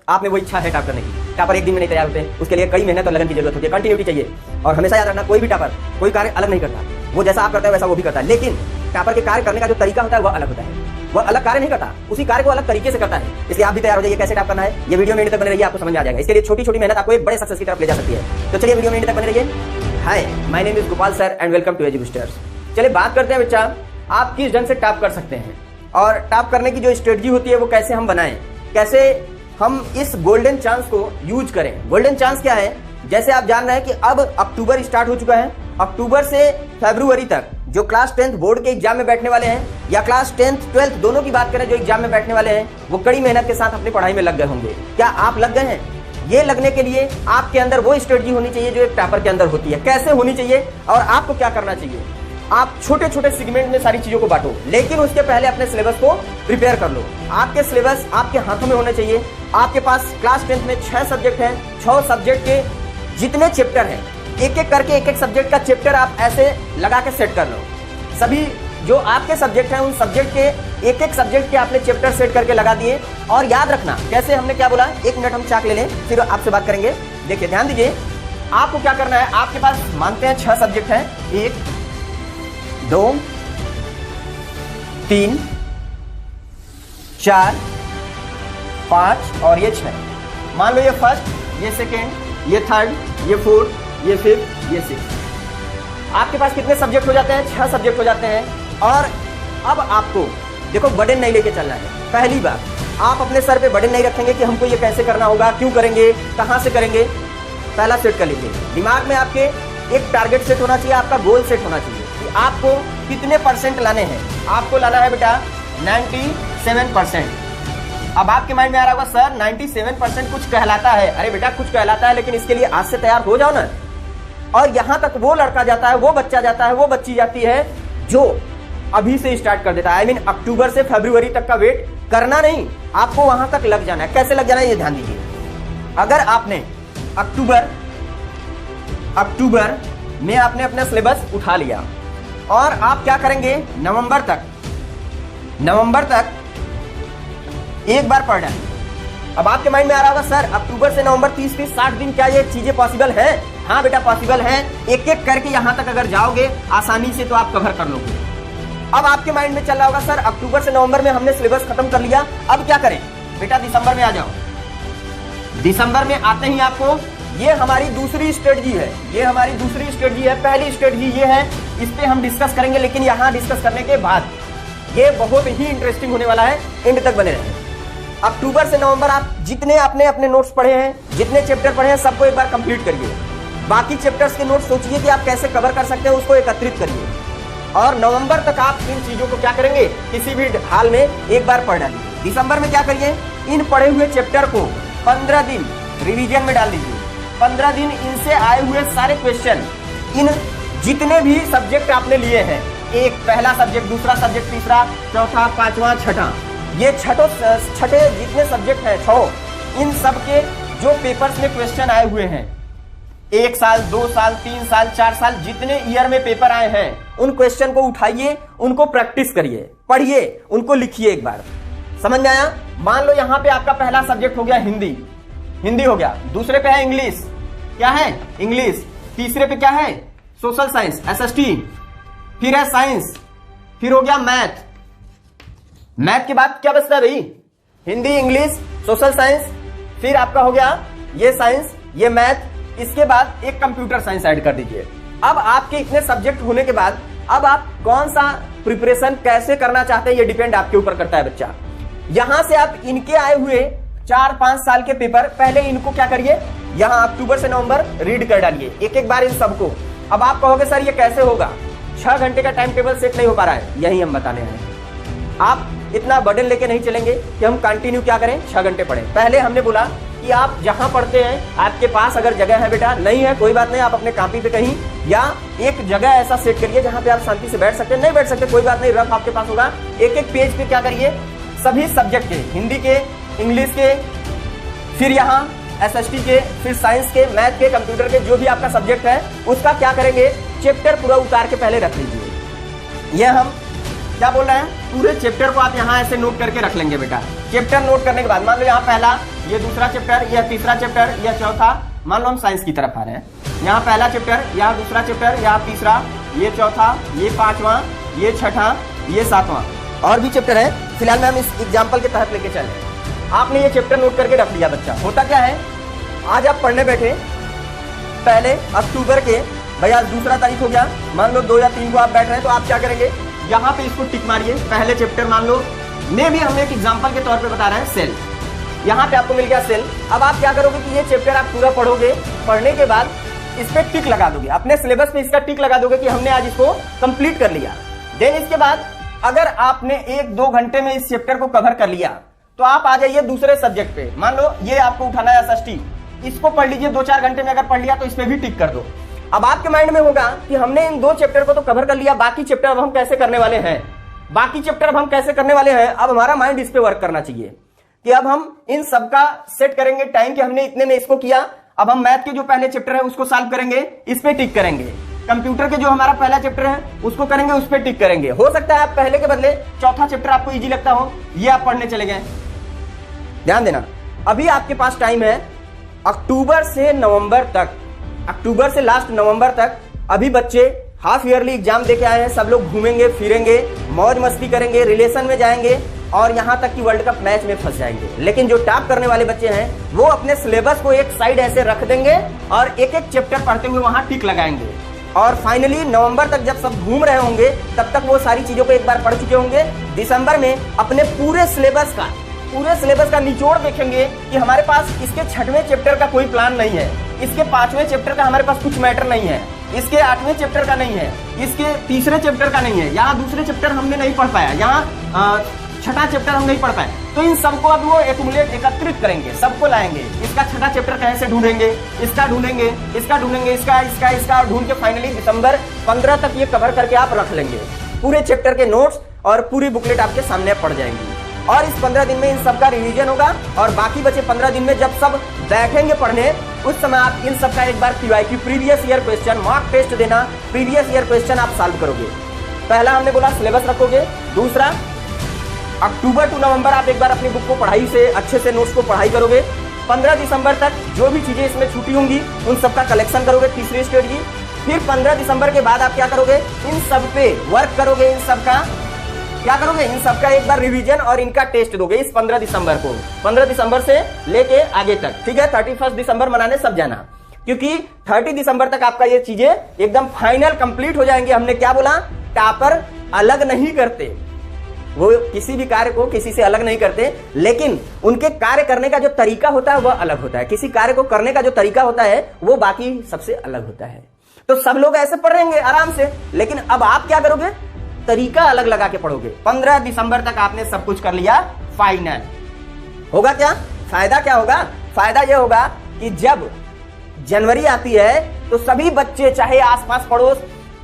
आप में वो इच्छा है टॉप करने की, टॉपर एक दिन में नहीं तैयार होते, उसके लिए कई मेहनत और लगन की जरूरत होती है, कंटिन्यूटी चाहिए। और हमेशा याद रखना, कोई भी टॉपर कोई कार्य अलग नहीं करता, वो जैसा आप करते हैं वैसा वो भी करता है, लेकिन टॉपर के कार्य करने का जो तरीका होता है वह अलग होता है। वह अलग कार्य नहीं करता, उसी कार्य को अलग तरीके से करता है। इसलिए आप भी तैयार हो जाइए, कैसे टॉप करना है ये वीडियो में एंड तक बने रहिए, आपको समझ में आ जाएगा। इसके लिए छोटी छोटी मेहनत आपको एक बड़े सक्सेस की तरफ ले जा सकती है। तो चलिए वीडियो में एंड तक बने रहिए। Hi, my name is Gopal sir and welcome to Eduboosters. चलिए बात करते हैं बच्चा, आप किस ढंग से टॉप कर सकते हैं और टॉप करने की जो स्ट्रेटजी होती है वो कैसे हम बनाएं, कैसे हम इस गोल्डन चांस को यूज करें। गोल्डन चांस क्या है, जैसे आप जान रहे हैं कि अब अक्टूबर स्टार्ट हो चुका है, अक्टूबर से फरवरी तक जो क्लास 10th बोर्ड के एग्जाम में बैठने वाले हैं या क्लास 10th 12th दोनों की बात करें जो एग्जाम में बैठने वाले हैं, वो कड़ी मेहनत के साथ अपनी पढ़ाई में लग गए होंगे। क्या आप लग गए हैं? ये लगने के लिए आपके अंदर वो स्ट्रेटजी होनी चाहिए जो एक टॉपर के अंदर होती है। कैसे होनी चाहिए और आपको क्या करना चाहिए? आप छोटे छोटे सेगमेंट में सारी चीजों को बांटो, लेकिन उसके पहले अपने सिलेबस को प्रिपेयर कर लो। आपके सिलेबस आपके हाथों में होने चाहिए। आपके पास क्लास 10th में 6 सब्जेक्ट हैं, 6 सब्जेक्ट के जितने चैप्टर हैं, एक एक करके एक एक सब्जेक्ट का चैप्टर आप ऐसे लगा के सेट कर लो। सभी जो आपके सब्जेक्ट हैं उन सब्जेक्ट के एक एक सब्जेक्ट के आपने चैप्टर सेट करके लगा दिए। और याद रखना, कैसे हमने क्या बोला, 1 मिनट हम चाक ले लें फिर आपसे बात करेंगे। देखिए ध्यान दीजिए, आपको क्या करना है, आपके पास मानते हैं 6 सब्जेक्ट हैं, 1 2 3 4 5 और ये 6। मान लो ये फर्स्ट, ये सेकेंड, ये थर्ड, ये फोर्थ, ये फिफ्थ, ये सिक्स्थ। आपके पास कितने सब्जेक्ट हो जाते हैं? 6 सब्जेक्ट हो जाते हैं। और अब आपको देखो बर्डन नहीं लेके चलना है। पहली बात, आप अपने सर पे बर्डन नहीं रखेंगे कि हमको ये कैसे करना होगा, क्यों करेंगे, कहां से करेंगे। पहला सेट कर लीजिए, दिमाग में आपके एक टारगेट सेट होना चाहिए, आपका गोल सेट होना चाहिए कि आपको कितने परसेंट लाने हैं। आपको लाना है बेटा 97%। अब आपके माइंड में आ रहा होगा सर 97% कुछ कहलाता है। अरे बेटा कुछ कहलाता है, लेकिन इसके लिए आज से तैयार हो जाओ ना। और यहां तक वो लड़का जाता है, वो बच्चा जाता है, वो बच्ची जाती है जो अभी से स्टार्ट कर देता है। आई मीन अक्टूबर से फरवरी तक का वेट करना नहीं, आपको वहां तक लग जाना है। कैसे लग जाना है ये ध्यान दीजिए। अगर आपने अक्टूबर में आपने अपना सिलेबस उठा लिया और आप क्या करेंगे, नवंबर तक एक बार पढ़ डालें। अब आपके माइंड में आ रहा होगा सर अक्टूबर से नवंबर 30-60 दिन, क्या ये चीजें पॉसिबल है? हाँ बेटा पॉसिबल है। एक एक करके यहां तक अगर जाओगे आसानी से तो आप कवर कर लोगे। अब आपके माइंड में चल रहा होगा सर अक्टूबर से नवंबर में हमने सिलेबस खत्म कर लिया, अब क्या करें? बेटा दिसंबर में आ जाओ। दिसंबर में आते ही आपको, ये हमारी दूसरी स्ट्रेटजी है, पहली स्ट्रेटजी ये है, इस पे हम डिस्कस करेंगे, लेकिन यहां डिस्कस करने के बाद ये बहुत ही इंटरेस्टिंग होने वाला है, एंड तक बने रहें। अक्टूबर से नवंबर आप जितने आपने अपने नोट्स पढ़े हैं, जितने चैप्टर पढ़े हैं, सबको एक बार कंप्लीट करिए। बाकी चैप्टर्स के नोट्स सोचिए कि आप कैसे कवर कर सकते हैं, उसको एकत्रित करिए। और नवंबर तक आप इन चीजों को क्या करेंगे, किसी भी हाल में एक बार पढ़ डालिए। दिसंबर में क्या करिए, इन पढ़े हुए चैप्टर को 15 दिन रिवीजन में डाल दीजिए। 15 दिन इनसे आए हुए सारे क्वेश्चन, इन जितने भी सब्जेक्ट आपने लिए हैं, एक पहला सब्जेक्ट, दूसरा सब्जेक्ट, तीसरा, चौथा, पांचवा, छठा, ये छठे जितने सब्जेक्ट हैं 6, इन सब के जो पेपर्स में क्वेश्चन आए हुए हैं, 1 साल, 2 साल, 3 साल, 4 साल, जितने ईयर में पेपर आए हैं, उन क्वेश्चन को उठाइए, उनको प्रैक्टिस करिए, पढ़िए, उनको लिखिए एक बार। समझ में आया? मान लो यहां पे आपका पहला सब्जेक्ट हो गया हिंदी हो गया, दूसरे पे है इंग्लिश, क्या है इंग्लिश, तीसरे पे क्या है सोशल साइंस SST, फिर है साइंस, फिर हो गया मैथ के बाद क्या बचता है भाई, हिंदी, इंग्लिश, सोशल साइंस, फिर आपका हो गया ये साइंस, ये मैथ, इसके बाद एक कंप्यूटर साइंस ऐड कर दीजिए। अब आपके इतने सब्जेक्ट होने के बाद अब आप कौन सा प्रिपरेशन कैसे करना चाहते हैं, ये डिपेंड आपके ऊपर करता है बच्चा। यहां से आप इनके आए हुए 4-5 साल के पेपर, पहले इनको क्या करिए, यहां अक्टूबर से नवंबर रीड कर डालिए एक एक बार इन सबको। अब आप कहोगे सर ये कैसे होगा, 6 घंटे का टाइम टेबल सेट नहीं हो पा रहा है, यही हम बताने हैं। आप इतना बर्डन लेके नहीं चलेंगे कि हम कंटिन्यू क्या करें 6 घंटे पढ़ें। पहले हमने बोला कि आप जहां पढ़ते हैं, आपके पास अगर जगह है बेटा, नहीं है कोई बात नहीं, आप अपने कॉपी पे कहीं या एक जगह ऐसा सेट करिए जहां पे आप शांति से बैठ सकते हैं। नहीं बैठ सकते कोई बात नहीं, रफ आपके पास होगा, एक एक पेज पे क्या करिए, सभी सब्जेक्ट के, हिंदी के, इंग्लिश के, फिर यहाँ SST के, फिर साइंस के, मैथ के, कंप्यूटर के, जो भी आपका सब्जेक्ट है उसका क्या करेंगे, चैप्टर पूरा उतार के पहले रख लीजिए। यह हम क्या बोल रहे हैं, पूरे चैप्टर को आप यहाँ ऐसे नोट करके रख लेंगे बेटा। चैप्टर नोट करने के बाद मान लो यहाँ पहला, ये दूसरा चैप्टर, यह तीसरा चैप्टर, यह चौथा। मान लो हम साइंस की तरफ आ रहे हैं, यहाँ पहला चैप्टर, यहाँ दूसरा चैप्टर, यहाँ तीसरा, ये चौथा, ये पांचवा, ये छठा, ये सातवां, और भी चैप्टर है। फिलहाल में हम इस एग्जाम्पल के तहत लेके चले। आपने ये चैप्टर नोट करके रख लिया बच्चा। होता क्या है, आज आप पढ़ने बैठे, पहले अक्टूबर के, भाई आज 2 तारीख हो गया, मान लो 2 या 3 को आप बैठ रहे हैं, तो आप क्या करेंगे, यहाँ पे इसको टिक मारिए। पहले चैप्टर मान लो में भी हम एक एग्जाम्पल के तौर पे बता रहे हैं, सेल। यहाँ पे आपको मिल गया सेल। अब आप क्या करोगे कि ये चैप्टर आप पूरा पढ़ोगे, पढ़ने के बाद इस पे टिक लगा दोगे, अपने सिलेबस पे इसका टिक लगा दोगे कि हमने आज इसको कंप्लीट कर लिया। देन इसके बाद अगर आपने 1-2 घंटे में इस चैप्टर को कवर कर लिया, तो आप आ जाइए दूसरे सब्जेक्ट पे। मान लो ये आपको उठाना है षष्ठी, इसको पढ़ लीजिए 2-4 घंटे में अगर पढ़ लिया तो इस पे भी टिक कर दो। अब आपके माइंड में होगा कि हमने इन 2 चैप्टर को तो कवर कर लिया, बाकी चैप्टर अब हम कैसे करने वाले हैं, बाकी चैप्टर अब हम कैसे करने वाले हैं। अब हमारा माइंड इस पे वर्क करना चाहिए कि अब हम इन सबका सेट करेंगे टाइम कि हमने इतने में इसको किया। अब हम मैथ के जो पहले चैप्टर है उसको सॉल्व करेंगे, इस पे टिक करेंगे। कंप्यूटर के जो हमारा पहला चैप्टर है उसको करेंगे, उस पे टिक करेंगे। हो सकता है आप पहले के बदले चौथा चैप्टर आपको इजी लगता हो, ये आप पढ़ने चले गए। ध्यान देना, अभी आपके पास टाइम है अक्टूबर से नवंबर तक, अक्टूबर से लास्ट नवंबर तक। अभी बच्चे हाफ ईयरली एग्जाम देके आए हैं, सब लोग घूमेंगे फिरेंगे, मौज मस्ती करेंगे, रिलेशन में जाएंगे और यहां तक कि वर्ल्ड कप मैच में फंस जाएंगे। लेकिन जो टॉप करने वाले बच्चे हैं वो अपने सिलेबस को एक साइड ऐसे रख देंगे और एक एक चैप्टर पढ़ते हुए वहां टिक लगाएंगे। और फाइनली नवंबर तक जब सब घूम रहे होंगे तब तक वो सारी चीजों को एक बार पढ़ चुके होंगे। दिसंबर में अपने पूरे सिलेबस का निचोड़ देखेंगे कि हमारे पास इसके 6वें चैप्टर का कोई प्लान नहीं है, इसके 5वें चैप्टर का हमारे पास कुछ मैटर नहीं है, इसके 8वें चैप्टर का नहीं है, इसके 3रे चैप्टर का नहीं है, यहाँ दूसरे चैप्टर हमने नहीं पढ़ पाया, यहाँ 6ठा चैप्टर हम नहीं पढ़ पाए। तो इन सबको अब वो एकत्रित करेंगे, सबको लाएंगे। इसका 6ठा चैप्टर कैसे ढूंढेंगे, इसका ढूंढेंगे, इसका ढूंढेंगे, इसका ढूंढ के फाइनली दिसंबर 15 तक ये कवर करके आप रख लेंगे। पूरे चैप्टर के नोट्स और पूरी बुकलेट आपके सामने पड़ जाएंगी और इस 15 दिन में इन सबका रिवीजन होगा। और बाकी बचे 15 दिन में जब सब बैठेंगे पढ़ने, उस समय आप इन सबका एक बार PYQ previous year question mock test देना, प्रीवियस ईयर क्वेश्चन आप सॉल्व करोगे। पहला हमने बोला सिलेबस रखोगे, दूसरा अक्टूबर टू नवंबर आप एक बार अपनी बुक को पढ़ाई से अच्छे से नोट्स को पढ़ाई करोगे। 15 दिसंबर तक जो भी चीजें इसमें छूटी होंगी उन सबका कलेक्शन करोगे तीसरी स्टेज की। फिर 15 दिसंबर के बाद आप क्या करोगे, इन सब पे वर्क करोगे, इन सबका क्या करोगे, इन सबका एक बार रिवीजन और इनका टेस्ट दोगे इस 15 दिसंबर को, 15 दिसंबर से लेके आगे तक। ठीक है, 31 दिसंबर मनाने सब जाना, क्योंकि 30 दिसंबर तक आपका ये चीजें एकदम फाइनल कंप्लीट हो जाएंगी। हमने क्या बोला, टॉपर अलग नहीं करते, वो किसी भी कार्य को किसी से अलग नहीं करते, लेकिन उनके कार्य करने का जो तरीका होता है वह अलग होता है। किसी कार्य को करने का जो तरीका होता है वो बाकी सबसे अलग होता है। तो सब लोग ऐसे पढ़ेंगे आराम से, लेकिन अब आप क्या करोगे, तरीका अलग लगा के पढ़ोगे। 15 दिसंबर तक आपने सब कुछ कर लिया फाइनल। होगा क्या फायदा, क्या होगा, फायदा यह होगा कि जब जनवरी आती है तो सभी बच्चे, चाहे आसपास पड़ोस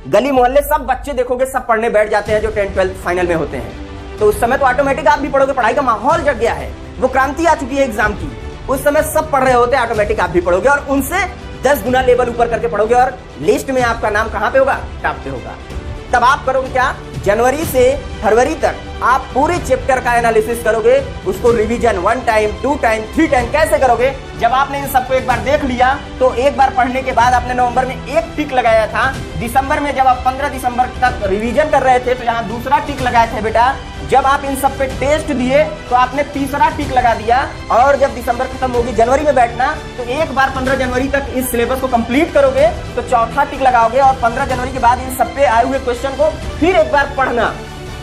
गली मोहल्ले, सब बच्चे देखोगे सब पढ़ने बैठ जाते हैं जो 10th 12th फाइनल में होते हैं। तो उस समय तो ऑटोमेटिक आप भी पढ़ोगे, पढ़ाई का माहौल जग गया है, वो क्रांति आ चुकी है एग्जाम की। उस समय सब पढ़ रहे होते हैं, ऑटोमेटिक आप भी पढ़ोगे और उनसे 10 गुना लेवल ऊपर करके पढ़ोगे और लिस्ट में आपका नाम कहां पे होगा, टॉप पे होगा। तब आप करोगे क्या, जनवरी से फरवरी तक आप पूरे चैप्टर का एनालिसिस करोगे, उसको रिवीजन 1 टाइम 2 टाइम 3 टाइम कैसे करोगे। जब आपने इन सबको एक बार देख लिया तो एक बार पढ़ने के बाद आपने नवंबर में एक टिक लगाया था, दिसंबर में जब आप 15 दिसंबर तक रिवीजन कर रहे थे तो यहाँ दूसरा टिक लगाए थे बेटा। जब आप इन सब पे टेस्ट दिए तो आपने तीसरा टिक लगा दिया और जब दिसंबर खत्म होगी जनवरी में बैठना तो एक बार 15 जनवरी तक इस सिलेबस को कंप्लीट करोगे तो चौथा टिक लगाओगे और 15 जनवरी के बाद इन सब पे आए हुए क्वेश्चन को फिर एक बार पढ़ना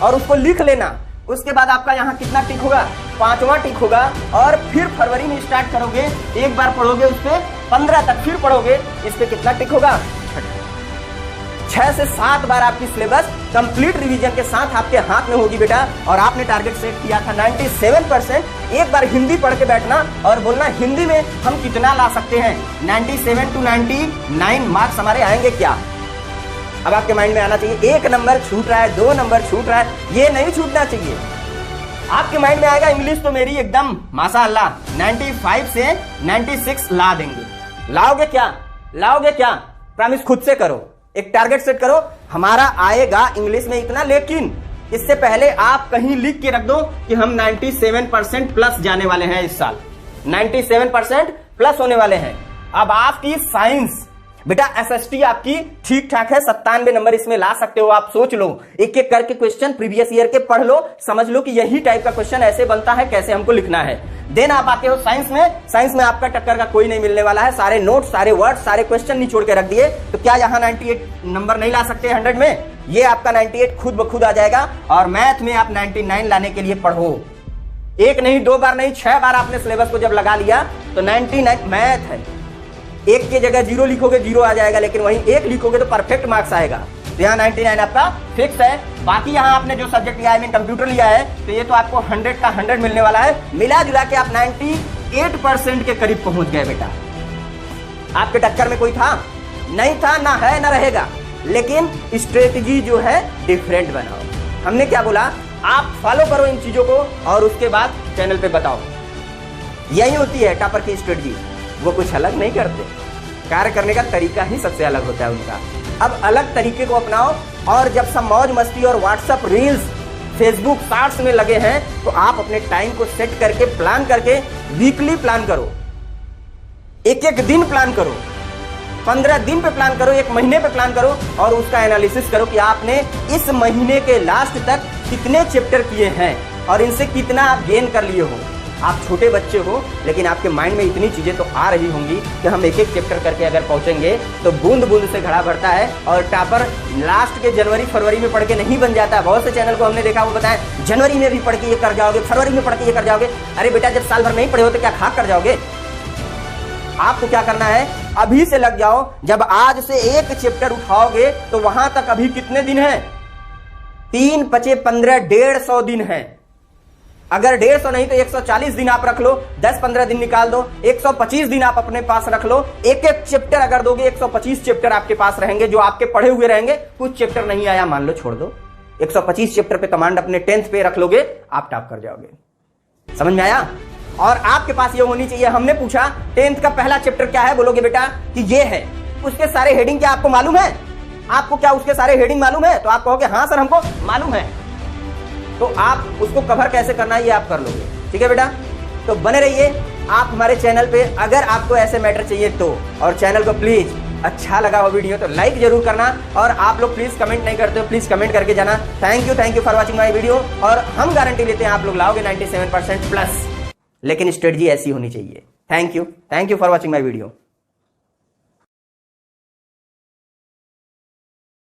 और उसको लिख लेना। उसके बाद आपका यहाँ कितना टिक होगा, 5वां टिक होगा और फिर फरवरी में स्टार्ट करोगे, एक बार पढ़ोगे उस पे 15 तक फिर पढ़ोगे, इस पे कितना टिक होगा, 6 से 7 बार आपकी सिलेबस कंप्लीट रिवीजन के साथ आपके हाथ में होगी बेटा। और आपने टारगेट सेट किया था 97%। एक बार हिंदी पढ़ के बैठना और बोलना हिंदी में हम कितना ला सकते हैं, 97 to 99 मार्क्स हमारे आएंगे क्या। अब आपके माइंड में आना चाहिए 1 नंबर छूट रहा है, 2 नंबर छूट रहा है, ये नहीं छूटना चाहिए। आपके माइंड में आएगा इंग्लिश तो मेरी एकदम माशाअल्लाह 95 से 96 ला देंगे। लाओगे क्या, लाओगे क्या, प्रॉमिस खुद से करो, एक टारगेट सेट करो, हमारा आएगा इंग्लिश में इतना, लेकिन इससे पहले आप कहीं लिख के रख दो कि हम 97% प्लस जाने वाले हैं इस साल, 97% प्लस होने वाले हैं। अब आपकी साइंस बेटा एसएसटी आपकी ठीक ठाक है, 97 नंबर इसमें ला सकते हो आप। सोच लो, एक एक करके क्वेश्चन प्रीवियस ईयर के पढ़ लो, समझ लो कि यही टाइप का क्वेश्चन ऐसे बनता है, कैसे हमको लिखना है। देन आप आते हो साइंस में। साइंस में आपका टक्कर का कोई नहीं मिलने वाला है, सारे नोट्स, सारे वर्ड, सारे क्वेश्चन निचोड़ के रख दिए, तो क्या यहां 98 नंबर नहीं ला सकते 100 में? ये आपका 98 खुद ब खुद आ जाएगा। और मैथ में आप 99 लाने के लिए पढ़ो, एक नहीं, 2 बार नहीं, 6 बार आपने सिलेबस को जब लगा लिया तो 99 मैथ है। एक की जगह 0 लिखोगे 0 आ जाएगा, लेकिन वहीं 1 लिखोगे तो परफेक्ट मार्क्स आएगा। तो यहाँ 99 आपका फिक्स है। बाकी यहाँ आपने जो सब्जेक्ट लिया है, कंप्यूटर लिया है, तो ये तो आपको 100 का 100 मिलने वाला है। मिला जुला के आप 98% के करीब पहुंच गए बेटा। आपके टक्कर में कोई था नहीं था, ना है ना रहेगा, लेकिन स्ट्रेटजी जो है डिफरेंट बनाओ। हमने क्या बोला, आप फॉलो करो इन चीजों को और उसके बाद चैनल पे बताओ। यही होती है टॉपर की स्ट्रेटजी, वो कुछ अलग नहीं करते, कार्य करने का तरीका ही सबसे अलग होता है उनका। अब अलग तरीके को अपनाओ, और जब सब मौज मस्ती और व्हाट्सएप रील्स, फेसबुक शॉर्ट्स में लगे हैं, तो आप अपने टाइम को सेट करके, प्लान करके, वीकली प्लान करो, एक एक दिन प्लान करो, 15 दिन पे प्लान करो, 1 महीने पे प्लान करो, और उसका एनालिसिस करो कि आपने इस महीने के लास्ट तक कितने चैप्टर किए हैं और इनसे कितना आप गेन कर लिए हो। आप छोटे बच्चे हो, लेकिन आपके माइंड में इतनी चीजें तो आ रही होंगी कि हम एक एक चैप्टर करके अगर पहुंचेंगे तो बूंद बूंद से घड़ा भरता है। और टॉपर लास्ट के जनवरी फरवरी में पढ़ के नहीं बन जाता। बहुत से चैनल को हमने देखा, वो बताया जनवरी में भी पढ़ के ये कर जाओगे, फरवरी में पढ़ के ये कर जाओगे। अरे बेटा, जब साल भर नहीं पढ़े हो तो क्या खाक कर जाओगे? आपको क्या करना है, अभी से लग जाओ। जब आज से एक चैप्टर उठाओगे तो वहां तक अभी कितने दिन है? 3 × 5 = 15, 150 दिन है। अगर 150 नहीं तो 140 दिन आप रख लो, 10-15 दिन निकाल दो, 125 दिन आप अपने पास रख लो। एक एक चैप्टर अगर दोगे, 125 चैप्टर आपके पास रहेंगे जो आपके पढ़े हुए रहेंगे। कुछ चैप्टर नहीं आया, मान लो छोड़ दो, 125 चैप्टर पे कमांड अपने 10th पे रख लोगे, आप टॉप कर जाओगे। समझ में आया? और आपके पास ये होनी चाहिए, हमने पूछा 10th का पहला चैप्टर क्या है, बोलोगे बेटा कि ये है, उसके सारे हेडिंग क्या आपको मालूम है? आपको क्या उसके सारे हेडिंग मालूम है? तो आप कहोगे हाँ सर हमको मालूम है। तो आप उसको कवर कैसे करना है ये आप कर लोगे। ठीक है बेटा, तो बने रहिए आप हमारे चैनल पे, अगर आपको ऐसे मैटर चाहिए तो। और चैनल को प्लीज, अच्छा लगा हो वीडियो तो लाइक जरूर करना, और आप लोग प्लीज कमेंट नहीं करते हो, प्लीज कमेंट करके जाना। Thank you for watching my video. और हम गारंटी लेते हैं आप लोग लाओगे 97% प्लस, लेकिन स्ट्रेटजी ऐसी होनी चाहिए। Thank you for watching my video.